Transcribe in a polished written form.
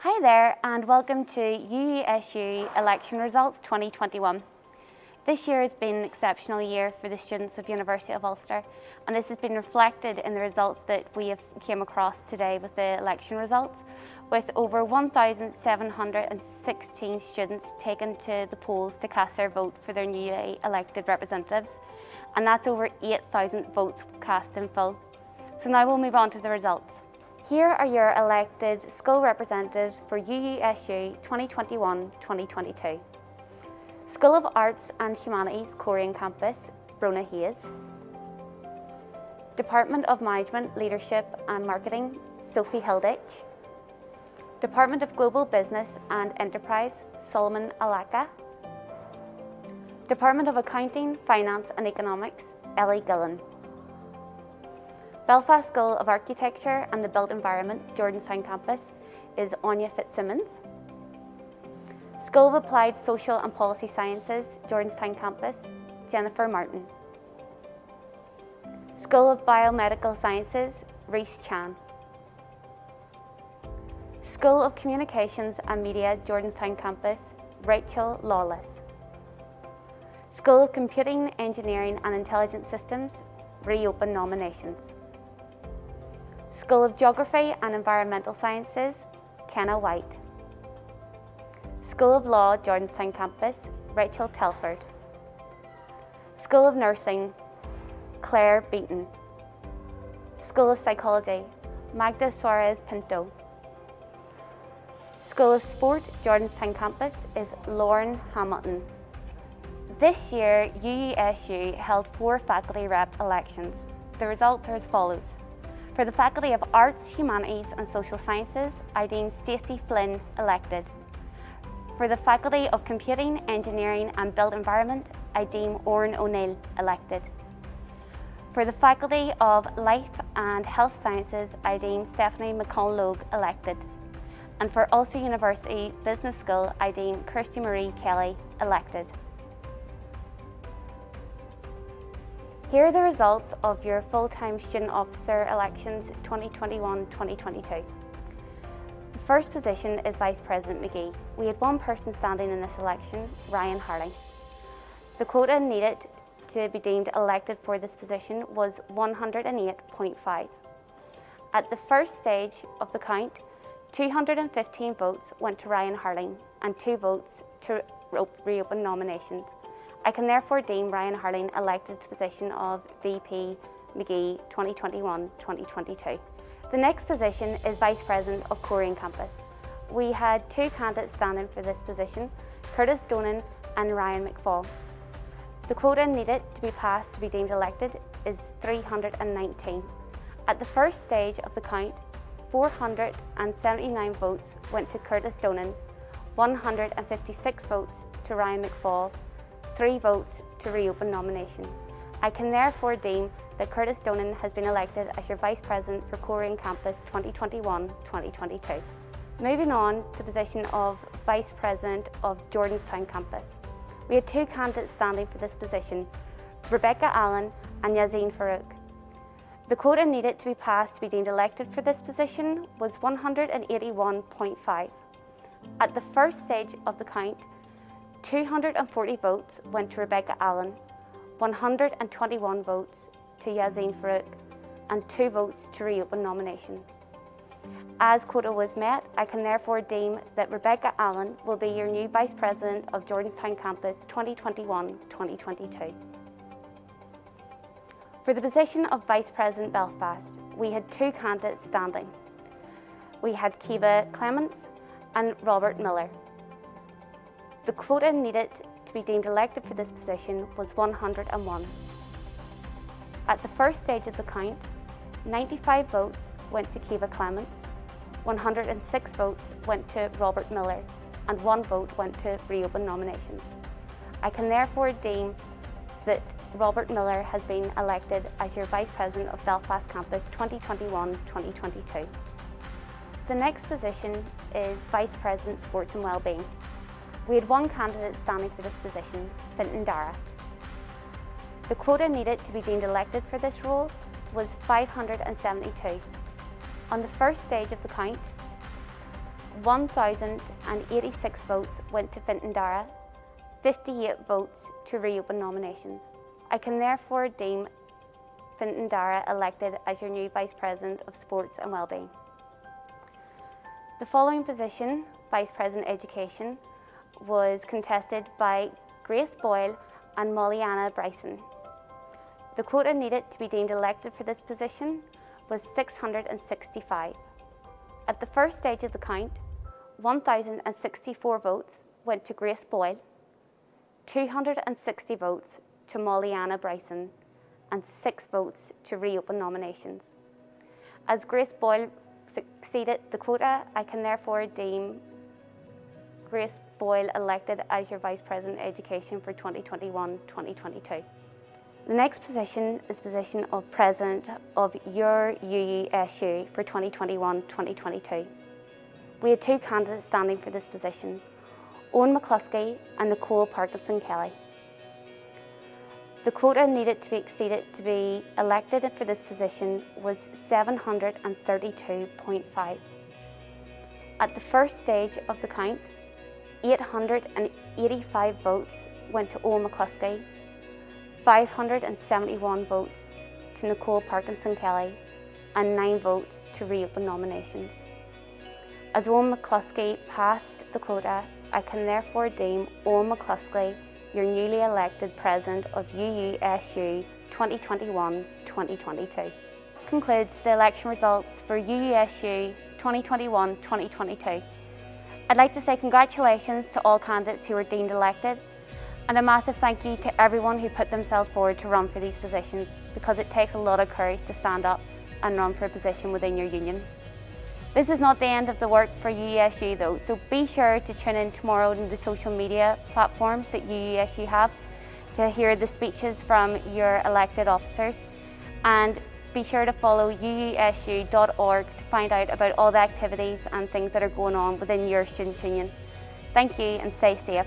Hi there and welcome to UUSU Election Results 2021. This year has been an exceptional year for the students of University of Ulster, and this has been reflected in the results that we have came across today with the election results, with over 1,716 students taken to the polls to cast their vote for their newly elected representatives, and that's over 8,000 votes cast in full. So now we'll move on to the results. Here are your elected school representatives for UUSU 2021-2022. School of Arts and Humanities, Korean Campus, Rona Hayes. Department of Management, Leadership and Marketing, Sophie Hilditch. Department of Global Business and Enterprise, Solomon Alaka. Department of Accounting, Finance and Economics, Ellie Gillen. Belfast School of Architecture and the Built Environment, Jordanstown Campus, is Anya Fitzsimmons. School of Applied Social and Policy Sciences, Jordanstown Campus, Jennifer Martin. School of Biomedical Sciences, Reese Chan. School of Communications and Media, Jordanstown Campus, Rachel Lawless. School of Computing, Engineering and Intelligent Systems, reopen nominations. School of Geography and Environmental Sciences, Kenna White. School of Law, Jordanstown Campus, Rachel Telford. School of Nursing, Claire Beaton. School of Psychology, Magda Suarez Pinto. School of Sport, Jordanstown Campus, is Lauren Hamilton. This year, UUSU held 4 faculty rep elections. The results are as follows. For the Faculty of Arts, Humanities and Social Sciences, I deem Stacey Flynn elected. For the Faculty of Computing, Engineering and Built Environment, I deem Oren O'Neill elected. For the Faculty of Life and Health Sciences, I deem Stephanie McConnell-Logue elected. And for Ulster University Business School, I deem Kirsty Marie Kelly elected. Here are the results of your full-time student officer elections 2021-2022. The first position is Vice President McGee. We had one person standing in this election, Ryan Harling. The quota needed to be deemed elected for this position was 108.5. At the first stage of the count, 215 votes went to Ryan Harling and 2 votes to reopen nominations. I can therefore deem Ryan Harling elected to the position of VP McGee 2021-2022. The next position is Vice President of Korean Campus. We had 2 candidates standing for this position, Curtis Donan and Ryan McFall. The quota needed to be passed to be deemed elected is 319. At the first stage of the count, 479 votes went to Curtis Donan, 156 votes to Ryan McFall, 3 votes to reopen nomination. I can therefore deem that Curtis Donan has been elected as your Vice President for Korean Campus 2021-2022. Moving on to the position of Vice President of Jordanstown Campus. We had 2 candidates standing for this position, Rebecca Allen and Yazine Farouk. The quota needed to be passed to be deemed elected for this position was 181.5. At the first stage of the count, 240 votes went to Rebecca Allen, 121 votes to Yazine Farouk, and 2 votes to reopen nomination. As quota was met, I can therefore deem that Rebecca Allen will be your new Vice President of Jordanstown Campus 2021-2022. For the position of Vice President Belfast, we had 2 candidates standing. We had Kiva Clements and Robert Miller. The quota needed to be deemed elected for this position was 101. At the first stage of the count, 95 votes went to Kiva Clements, 106 votes went to Robert Miller, and 1 vote went to reopen nominations. I can therefore deem that Robert Miller has been elected as your Vice President of Belfast Campus 2021-2022. The next position is Vice President Sports and Wellbeing. We had 1 candidate standing for this position, Fintan Dara. The quota needed to be deemed elected for this role was 572. On the first stage of the count, 1,086 votes went to Fintan Dara, 58 votes to reopen nominations. I can therefore deem Fintan Dara elected as your new Vice President of Sports and Wellbeing. The following position, Vice President Education, was contested by Grace Boyle and Molly-Anna Bryson. The quota needed to be deemed elected for this position was 665. At the first stage of the count, 1,064 votes went to Grace Boyle, 260 votes to Molly-Anna Bryson, and 6 votes to reopen nominations. As Grace Boyle exceeded the quota, I can therefore deem Grace Boyle elected as your Vice President Education for 2021-2022. The next position is the position of President of your UUSU for 2021-2022. We had 2 candidates standing for this position, Owen McCluskey and Nicole Parkinson Kelly. The quota needed to be exceeded to be elected for this position was 732.5. At the first stage of the count, 885 votes went to Owen McCluskey, 571 votes to Nicole Parkinson Kelly, and 9 votes to reopen nominations. As Owen McCluskey passed the quota, I can therefore deem Owen McCluskey your newly elected President of UUSU 2021-2022. Concludes the election results for UUSU 2021-2022. I'd like to say congratulations to all candidates who were deemed elected, and a massive thank you to everyone who put themselves forward to run for these positions, because it takes a lot of courage to stand up and run for a position within your union. This is not the end of the work for UUSU though, so be sure to tune in tomorrow on the social media platforms that UUSU have to hear the speeches from your elected officers, and be sure to follow uusu.org to find out about all the activities and things that are going on within your student union. Thank you and stay safe.